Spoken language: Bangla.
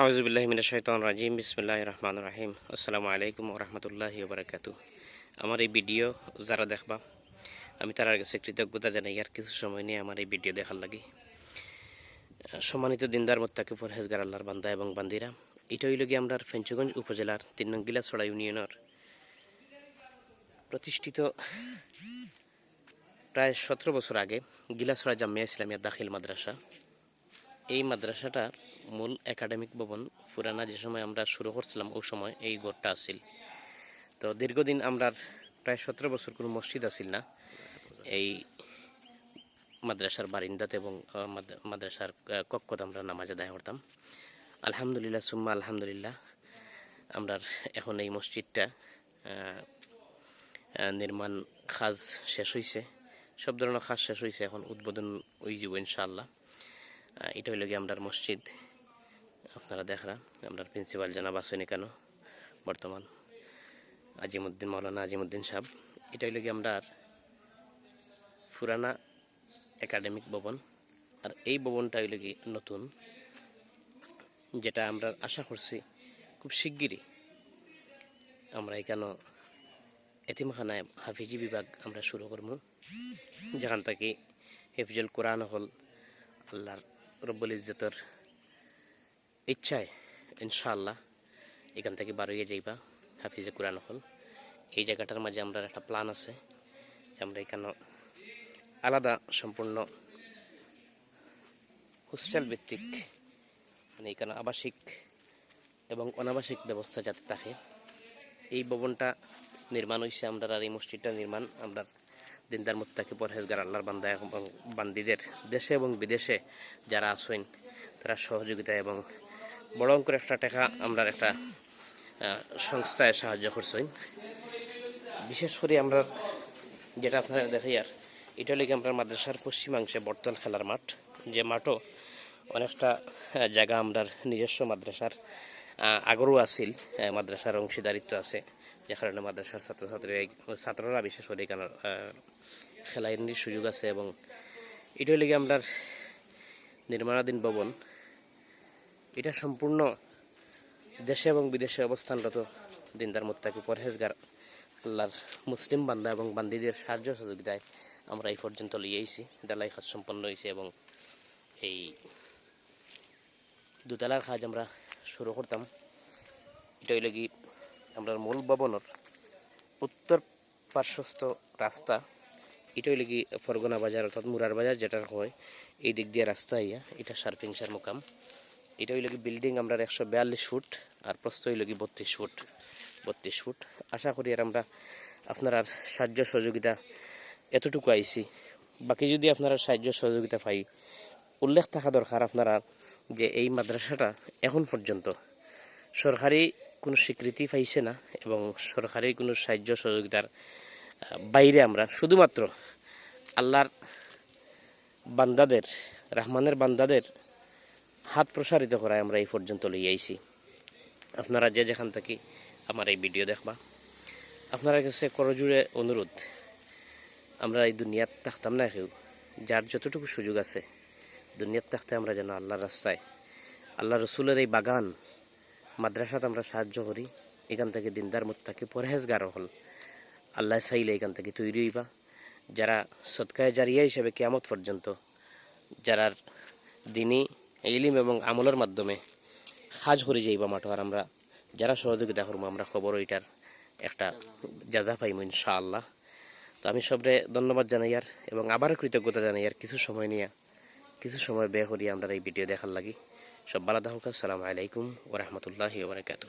আউযুবিল্লাহি মিনাশ শাইতানির রাজিম বিসমিল্লাহির রহমানির রহিম আসসালামু আলাইকুম ওয়া রাহমাতুল্লাহি ওয়া বারাকাতুহু। আমার এই ভিডিও যারা দেখবা আমি তার কাছে কৃতজ্ঞতা জানাই আর কিছু সময় নিয়ে আমার এই ভিডিও দেখার লাগি। সম্মানিত দিনদার মুত্তাকি পরহেজগার আল্লাহর বান্দা এবং বান্দিরা, এটা হইল গিয়ে আমরা ফেঞ্চুগঞ্জ উপজেলার ৩ নং গিলাছড়া ইউনিয়নের প্রতিষ্ঠিত প্রায় ১৭ বছর আগে গিলাছড়া জামিয়া ইসলামিয়া দাখিল মাদ্রাসা। এই মাদ্রাসাটা মূল একাডেমিক ভবন পুরানা যে সময় আমরা শুরু করছিলাম ওই সময় এই ঘরটা আসিল। তো দীর্ঘদিন আমরা প্রায় ১৭ বছর কোনো মসজিদ আসিল না এই মাদ্রাসার বারিন্দাতে এবং মাদ্রাসার কক্ষত আমরা নামাজ আদায় করতাম। আলহামদুলিল্লাহ সুম্মা আলহামদুলিল্লাহ আমরা এখন এই মসজিদটা নির্মাণ কাজ শেষ হয়েছে, সব ধরনের কাজ শেষ হয়েছে, এখন উদ্বোধন হয়ে যাব ইনশাআল্লাহ। এটা হইল গিয়ে আমরা মসজিদ। আপনারা দেখরা আমরা প্রিন্সিপাল জানাব আসেনি কেন বর্তমান আজিমুদ্দিন মৌলানা আজিমুদ্দিন সাহেব। এটা হইল গিয়ে আমরা পুরানা একাডেমিক ভবন, আর এই ভবনটা হইল গিয়ে নতুন, যেটা আমরা আশা করছি খুব শিগগিরই আমরা এখানে এতিমখানায় হাফিজি বিভাগ আমরা শুরু করব, যেখান থেকে হেফজুল কোরআন হল আল্লাহর রব্বুল ইজ্জতের ইচ্ছায় ইনশাআল্লাহ এখান থেকে বার হয়ে যাইবা হাফিজে কোরআন হল। এই জায়গাটার মাঝে আমরা একটা প্ল্যান আছে, আমরা এখানে আলাদা সম্পূর্ণ হোস্টেল ভিত্তিক, মানে এখানে আবাসিক এবং অনাবাসিক ব্যবস্থা যাতে থাকে এই ভবনটা নির্মাণ হয়েছে। আমরা আর এই মসজিদটা নির্মাণ আমরা দিনদার মুত্তাকি পরহেজগার আল্লাহর বান্দা এবং বান্দিদের দেশে এবং বিদেশে যারা আছেন তারা সহযোগিতা এবং বড় অঙ্কের একটা টাকা আমরা একটা সংস্থায় সাহায্য করছেন। বিশেষ করে আমরা যেটা আপনারা দেখাই আর এটা লেগে আমরা মাদ্রাসার পশ্চিমাংশে বটতল খেলার মাঠ, যে মাঠও অনেকটা জায়গা আমরা নিজস্ব মাদ্রাসার আগরও আসিল, মাদ্রাসার অংশীদারিত্ব আছে, যে কারণে মাদ্রাসার ছাত্ররা বিশেষ করে এখানে খেলাইনের সুযোগ আছে। এবং এটাই লেগে আমরা নির্মাণাধীন ভবন, এটা সম্পূর্ণ দেশে এবং বিদেশে অবস্থানরত দিনদার মুত্তাকি পরহেজগার আল্লাহর মুসলিম বান্দা এবং বান্দিদের সাহায্য সহযোগিতায় আমরা এই পর্যন্ত লিয়ে আইছি। ঢালাই কাজ সম্পন্ন হয়েছে এবং এই দোতলার কাজ আমরা শুরু করতাম। এটা হইল কি আমরা মূল ভবনের উত্তর পার্শ্বস্থ রাস্তা, এটা হইল কি ফরগনা বাজার অর্থাৎ মুরার বাজার যেটা হয় এই দিক দিয়ে রাস্তা ইয়া, এটা সার্ফিংসার মোকাম। এটা হইল কি বিল্ডিং আমরা 142 ফুট আর প্রস্থ হইল কি 32 ফুট। আশা করি আর আমরা আপনার সাহায্য সহযোগিতা এতটুকু আইছি। বাকি যদি আপনারা সাহায্য সহযোগিতা পাই, উল্লেখ থাকা দরকার আপনারা যে এই মাদ্রাসাটা এখন পর্যন্ত সরকারি কোনো স্বীকৃতি পাইছে না এবং সরকারি কোনো সাহায্য সহযোগিতার বাইরে আমরা শুধুমাত্র আল্লাহর বান্দাদের, রহমানের বান্দাদের হাত প্রসারিত করায় আমরা এই পর্যন্ত লই আইছি। আপনারা যে যেখান থেকে আমার এই ভিডিও দেখবা, আপনারা কাছে করজুড়ে অনুরোধ, আমরা এই দুনিয়াত থাকতাম না কেউ, যার যতটুকু সুযোগ আছে দুনিয়াত থাকতে আমরা যেন আল্লাহর রাস্তায় আল্লাহ রসুলের এই বাগান মাদ্রাসাতে আমরা সাহায্য করি। এখান থেকে দিনদার মুত্তাকি পরহেজগার হল আল্লাহ চাইলে এখান থেকে তৈরি হইবা, যারা সদকায়ে জারিয়া হিসেবে কিয়ামত পর্যন্ত যারা দিনী ইলম এবং আমলের মাধ্যমে কাজ করে যাইবা মাঠো, আর আমরা যারা সহযোগিতা করবো আমরা খবর ওইটার একটা জাজা পাইব ইনশাআল্লাহ। তো আমি সবরে ধন্যবাদ জানাই আর এবং আবারও কৃতজ্ঞতা জানাই আর কিছু সময় ব্যয় করি আমরা এই ভিডিও দেখার লাগি। সব ভালো থাকুক। আসসালামু আলাইকুম ওয়া রাহমাতুল্লাহি ওয়া বারাকাতুহু।